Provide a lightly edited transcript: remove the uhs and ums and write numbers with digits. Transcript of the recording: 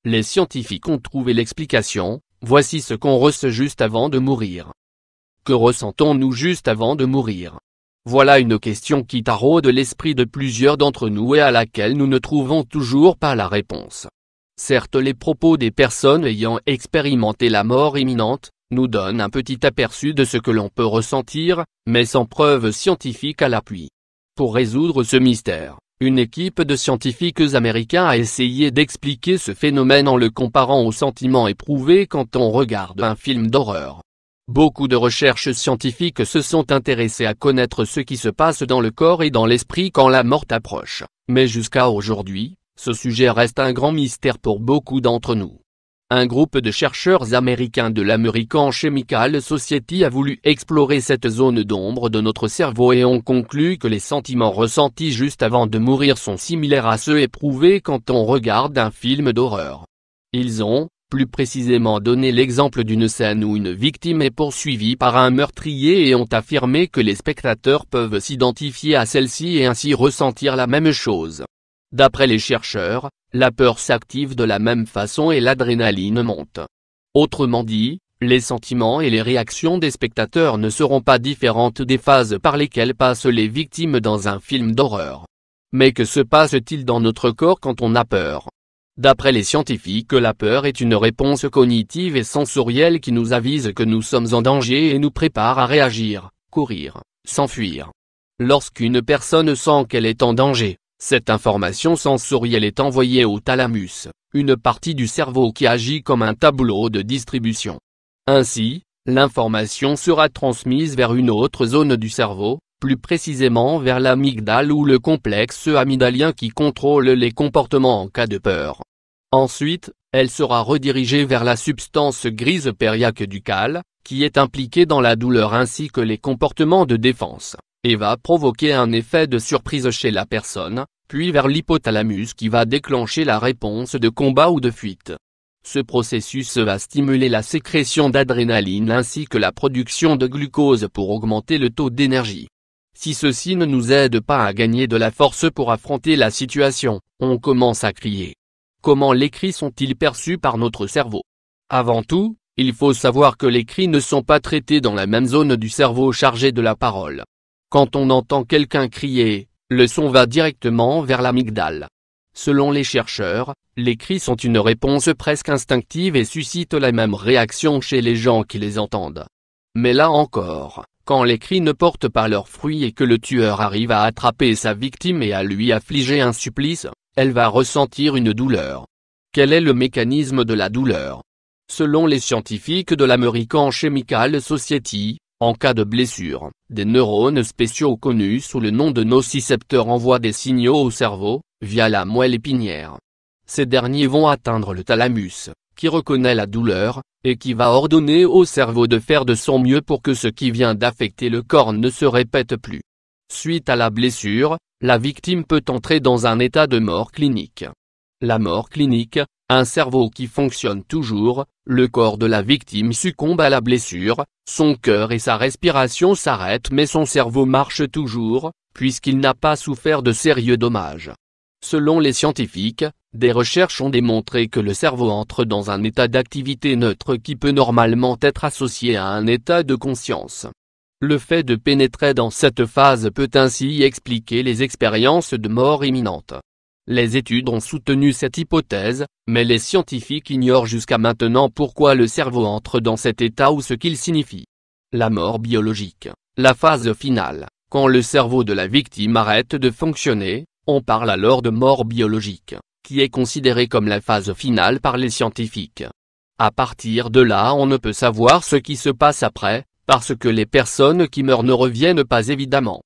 les scientifiques ont trouvé l'explication, voici ce qu'on ressent juste avant de mourir. Que ressentons-nous juste avant de mourir? Voilà une question qui taraude l'esprit de plusieurs d'entre nous et à laquelle nous ne trouvons toujours pas la réponse. Certes, les propos des personnes ayant expérimenté la mort imminente nous donnent un petit aperçu de ce que l'on peut ressentir, mais sans preuve scientifique à l'appui. Pour résoudre ce mystère, une équipe de scientifiques américains a essayé d'expliquer ce phénomène en le comparant aux sentiments éprouvés quand on regarde un film d'horreur. Beaucoup de recherches scientifiques se sont intéressées à connaître ce qui se passe dans le corps et dans l'esprit quand la mort approche, mais jusqu'à aujourd'hui, ce sujet reste un grand mystère pour beaucoup d'entre nous. Un groupe de chercheurs américains de l'American Chemical Society a voulu explorer cette zone d'ombre de notre cerveau et ont conclu que les sentiments ressentis juste avant de mourir sont similaires à ceux éprouvés quand on regarde un film d'horreur. Ils ont, plus précisément, donné l'exemple d'une scène où une victime est poursuivie par un meurtrier et ont affirmé que les spectateurs peuvent s'identifier à celle-ci et ainsi ressentir la même chose. D'après les chercheurs, la peur s'active de la même façon et l'adrénaline monte. Autrement dit, les sentiments et les réactions des spectateurs ne seront pas différentes des phases par lesquelles passent les victimes dans un film d'horreur. Mais que se passe-t-il dans notre corps quand on a peur? D'après les scientifiques, la peur est une réponse cognitive et sensorielle qui nous avise que nous sommes en danger et nous prépare à réagir, courir, s'enfuir. Lorsqu'une personne sent qu'elle est en danger, cette information sensorielle est envoyée au thalamus, une partie du cerveau qui agit comme un tableau de distribution. Ainsi, l'information sera transmise vers une autre zone du cerveau, plus précisément vers l'amygdale ou le complexe amygdalien qui contrôle les comportements en cas de peur. Ensuite, elle sera redirigée vers la substance grise périaqueducale, qui est impliquée dans la douleur ainsi que les comportements de défense, et va provoquer un effet de surprise chez la personne, puis vers l'hypothalamus qui va déclencher la réponse de combat ou de fuite. Ce processus va stimuler la sécrétion d'adrénaline ainsi que la production de glucose pour augmenter le taux d'énergie. Si ceci ne nous aide pas à gagner de la force pour affronter la situation, on commence à crier. Comment les cris sont-ils perçus par notre cerveau? Avant tout, il faut savoir que les cris ne sont pas traités dans la même zone du cerveau chargée de la parole. Quand on entend quelqu'un crier, le son va directement vers l'amygdale. Selon les chercheurs, les cris sont une réponse presque instinctive et suscitent la même réaction chez les gens qui les entendent. Mais là encore, quand les cris ne portent pas leurs fruits et que le tueur arrive à attraper sa victime et à lui affliger un supplice, elle va ressentir une douleur. Quel est le mécanisme de la douleur? Selon les scientifiques de l'American Chemical Society, en cas de blessure, des neurones spéciaux connus sous le nom de nocicepteurs envoient des signaux au cerveau, via la moelle épinière. Ces derniers vont atteindre le thalamus, qui reconnaît la douleur, et qui va ordonner au cerveau de faire de son mieux pour que ce qui vient d'affecter le corps ne se répète plus. Suite à la blessure, la victime peut entrer dans un état de mort clinique. La mort clinique, un cerveau qui fonctionne toujours, le corps de la victime succombe à la blessure, son cœur et sa respiration s'arrêtent mais son cerveau marche toujours, puisqu'il n'a pas souffert de sérieux dommages. Selon les scientifiques, des recherches ont démontré que le cerveau entre dans un état d'activité neutre qui peut normalement être associé à un état de conscience. Le fait de pénétrer dans cette phase peut ainsi expliquer les expériences de mort imminente. Les études ont soutenu cette hypothèse, mais les scientifiques ignorent jusqu'à maintenant pourquoi le cerveau entre dans cet état ou ce qu'il signifie. La mort biologique, la phase finale, quand le cerveau de la victime arrête de fonctionner, on parle alors de mort biologique, qui est considérée comme la phase finale par les scientifiques. À partir de là, on ne peut savoir ce qui se passe après, parce que les personnes qui meurent ne reviennent pas évidemment.